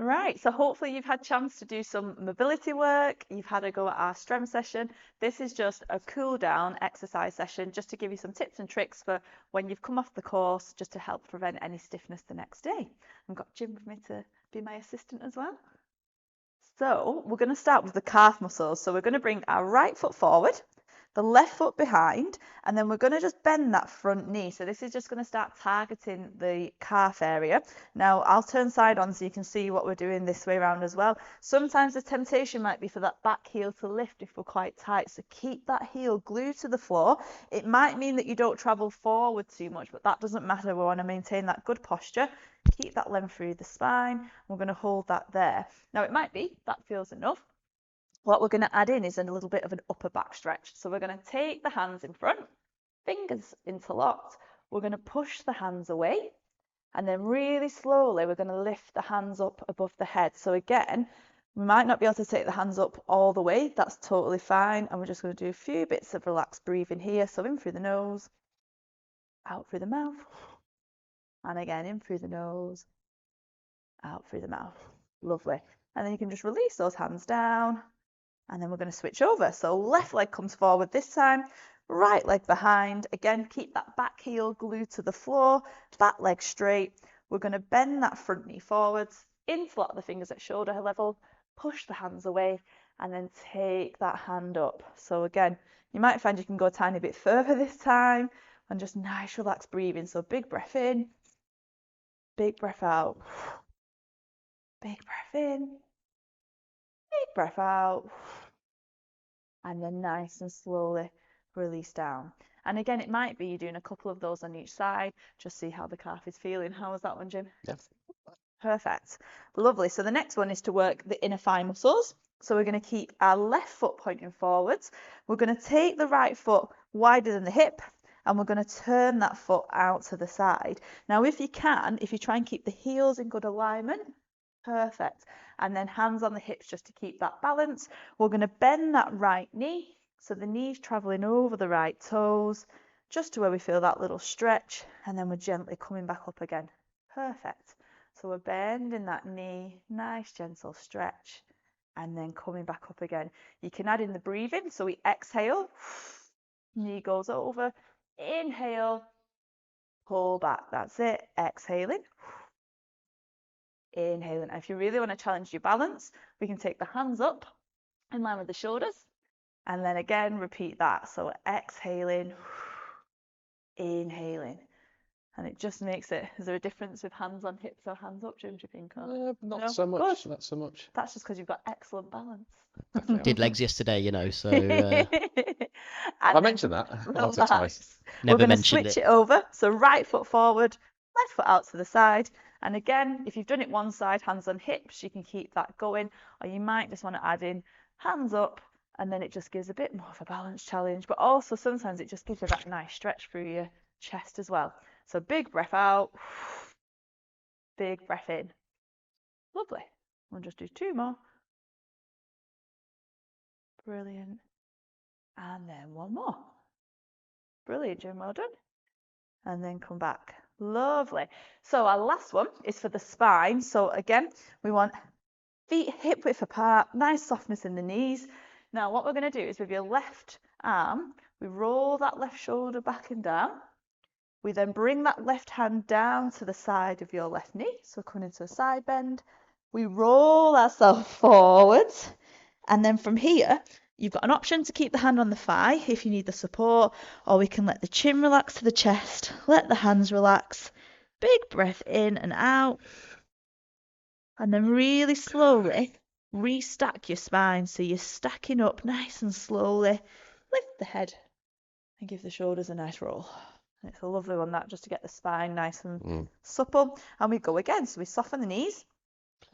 Right, so hopefully you've had a chance to do some mobility work, you've had a go at our strength session. This is just a cool down exercise session just to give you some tips and tricks for when you've come off the course, just to help prevent any stiffness the next day. I've got Jim with me to be my assistant as well. So we're going to start with the calf muscles. So we're going to bring our right foot forward, the left foot behind, and then we're going to just bend that front knee. So this is just going to start targeting the calf area. Now I'll turn side on so you can see what we're doing this way around as well. Sometimes the temptation might be for that back heel to lift if we're quite tight. So keep that heel glued to the floor. It might mean that you don't travel forward too much, but that doesn't matter. We want to maintain that good posture. Keep that length through the spine. We're going to hold that there. Now it might be that feels enough. What we're going to add in is a little bit of an upper back stretch. So we're going to take the hands in front, fingers interlocked. We're going to push the hands away, and then really slowly we're going to lift the hands up above the head. So again, we might not be able to take the hands up all the way. That's totally fine. And we're just going to do a few bits of relaxed breathing here. So in through the nose, out through the mouth, and again in through the nose, out through the mouth. Lovely. And then you can just release those hands down. And then we're going to switch over. So left leg comes forward this time, right leg behind. Again, keep that back heel glued to the floor, back leg straight. We're going to bend that front knee forwards, interlock the fingers at shoulder level, push the hands away, and then take that hand up. So again, you might find you can go a tiny bit further this time, and just nice relaxed breathing. So big breath in, big breath out, big breath in, big breath out, and then nice and slowly release down. And again, it might be you're doing a couple of those on each side, just see how the calf is feeling. How was that one, Jim? Yeah. Perfect. Lovely. So the next one is to work the inner thigh muscles. So we're going to keep our left foot pointing forwards. We're going to take the right foot wider than the hip, and we're going to turn that foot out to the side. Now, if you can, if you try and keep the heels in good alignment, perfect. And then hands on the hips just to keep that balance. We're going to bend that right knee. So the knee's traveling over the right toes, just to where we feel that little stretch. And then we're gently coming back up again. Perfect. So we're bending that knee, nice gentle stretch, and then coming back up again. You can add in the breathing. So we exhale, knee goes over, inhale, pull back. That's it. Exhaling. Inhaling. And if you really want to challenge your balance, we can take the hands up in line with the shoulders, and then again repeat that. So exhaling, inhaling, and it just makes it. Is there a difference with hands on hips or hands up, Jim? Do you think? Not No? so much. Good. Not so much. That's just because you've got excellent balance. Did legs yesterday, you know, so I mentioned that. Once or twice. We're never going to mentioned switch it. it over. So right foot forward, left foot out to the side. And again, if you've done it one side, hands on hips, you can keep that going. Or you might just want to add in hands up, and then it just gives a bit more of a balance challenge. But also sometimes it just gives you that nice stretch through your chest as well. So big breath out, big breath in. Lovely. We'll just do two more. Brilliant. And then one more. Brilliant, Jim, well done. And then come back. Lovely. So our last one is for the spine. So again, we want feet hip width apart, nice softness in the knees. Now what we're going to do is with your left arm, we roll that left shoulder back and down. We then bring that left hand down to the side of your left knee. So coming into a side bend. We roll ourselves forwards. And then from here, you've got an option to keep the hand on the thigh if you need the support, or we can let the chin relax to the chest, let the hands relax. Big breath in and out. And then really slowly restack your spine. So you're stacking up nice and slowly. Lift the head and give the shoulders a nice roll. And it's a lovely one, that, just to get the spine nice and supple. And we go again. So we soften the knees.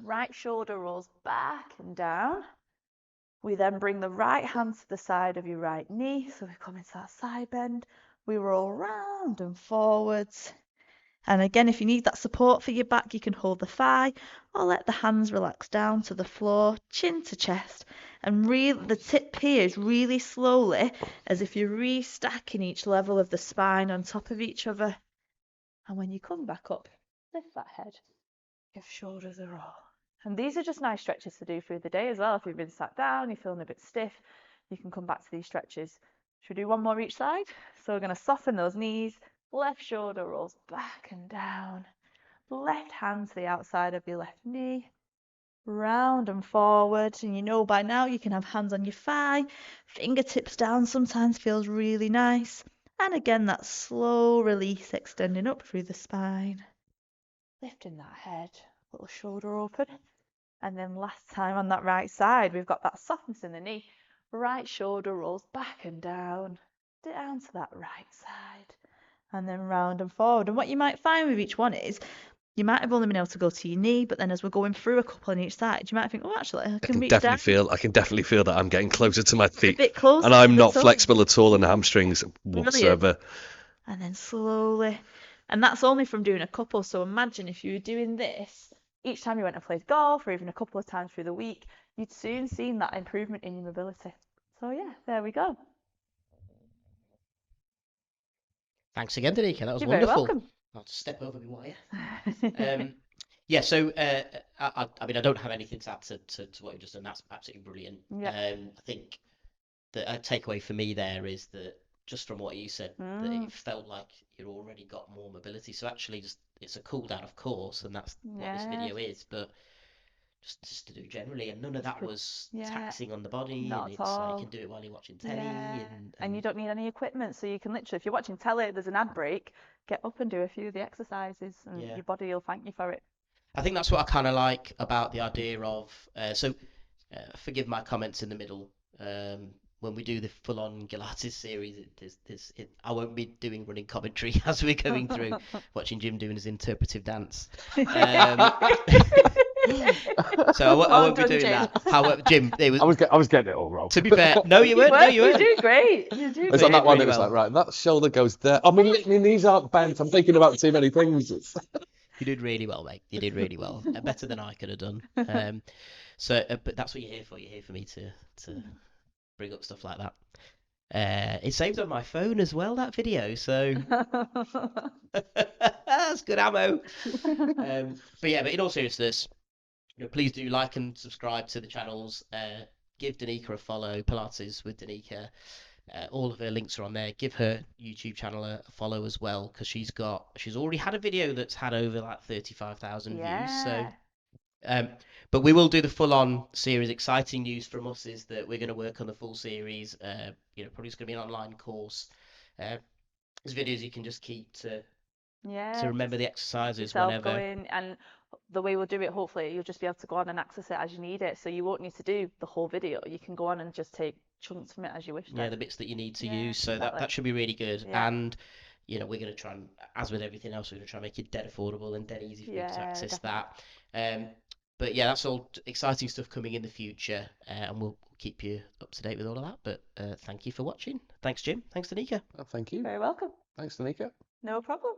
Right shoulder rolls back and down. We then bring the right hand to the side of your right knee. So we come into that side bend. We roll round and forwards. And again, if you need that support for your back, you can hold the thigh or let the hands relax down to the floor, chin to chest. And really, the tip here is really slowly, as if you're restacking each level of the spine on top of each other. And when you come back up, lift that head, give shoulders a roll. And these are just nice stretches to do through the day as well. If you've been sat down, you're feeling a bit stiff, you can come back to these stretches. Should we do one more each side? So we're going to soften those knees. Left shoulder rolls back and down. Left hand to the outside of your left knee. Round and forward. And you know by now you can have hands on your thigh. Fingertips down sometimes feels really nice. And again, that slow release extending up through the spine. Lifting that head, little shoulder open. And then last time on that right side, we've got that softness in the knee. Right shoulder rolls back and down to that right side. And then round and forward. And what you might find with each one is you might have only been able to go to your knee, but then as we're going through a couple on each side, you might think, oh, actually, I can reach down. I can definitely feel that I'm getting closer to my feet. A bit closer. And I'm not flexible at all in the hamstrings whatsoever. Brilliant. And then slowly. And that's only from doing a couple. So imagine if you were doing this each time you went and played golf, or even a couple of times through the week, you'd soon seen that improvement in your mobility. So yeah, there we go. Thanks again, Denika. That was You're wonderful. Very welcome. I'll just step over my wire. Yeah, so I mean, I don't have anything to add to what you've just done. That's absolutely brilliant. Yeah. I think the takeaway for me there is that just from what you said, that it felt like you'd already got more mobility. So actually, just it's a cool down, of course, and that's what this video is. But just to do generally, and none of that was taxing on the body. Not and at it's all. like you can do it while you're watching telly. And you don't need any equipment, so you can literally, if you're watching telly, there's an ad break, get up and do a few of the exercises, and your body will thank you for it. I think that's what I kind of like about the idea of, forgive my comments in the middle. When we do the full-on Pilates series, I won't be doing running commentary as we're going through, watching Jim doing his interpretive dance. So I won't be doing that. However, Jim, I was getting it all wrong. To be fair, no, you weren't. No, you weren't. You do great. You do. It's on that one. Really It was well. like, right, that shoulder goes there. I mean, my knees aren't bent. I'm thinking about too many things. You did really well, mate. You did really well. Better than I could have done. But that's what you're here for. You're here for me to bring up stuff like that. It's saved on my phone as well, that video. So that's good ammo. But in all seriousness, please do like and subscribe to the channels. Give Denika a follow. Pilates with Denika. All of her links are on there. Give her YouTube channel a follow as well, because she's already had a video that's had over like 35,000 views. So, but we will do the full-on series. Exciting news from us is that we're going to work on the full series. Probably it's going to be an online course. There's videos you can just keep to remember the exercises whenever. And the way we'll do it, hopefully, you'll just be able to go on and access it as you need it. So you won't need to do the whole video. You can go on and just take chunks from it as you wish. Yeah, the bits that you need to use. So that should be really good. And we're going to try and, as with everything else, we're going to try and make it dead affordable and dead easy for you to access that. But that's all exciting stuff coming in the future, and we'll keep you up to date with all of that. But thank you for watching. Thanks, Jim. Thanks, Denika. Thank you. Very welcome. Thanks, Denika. No problem.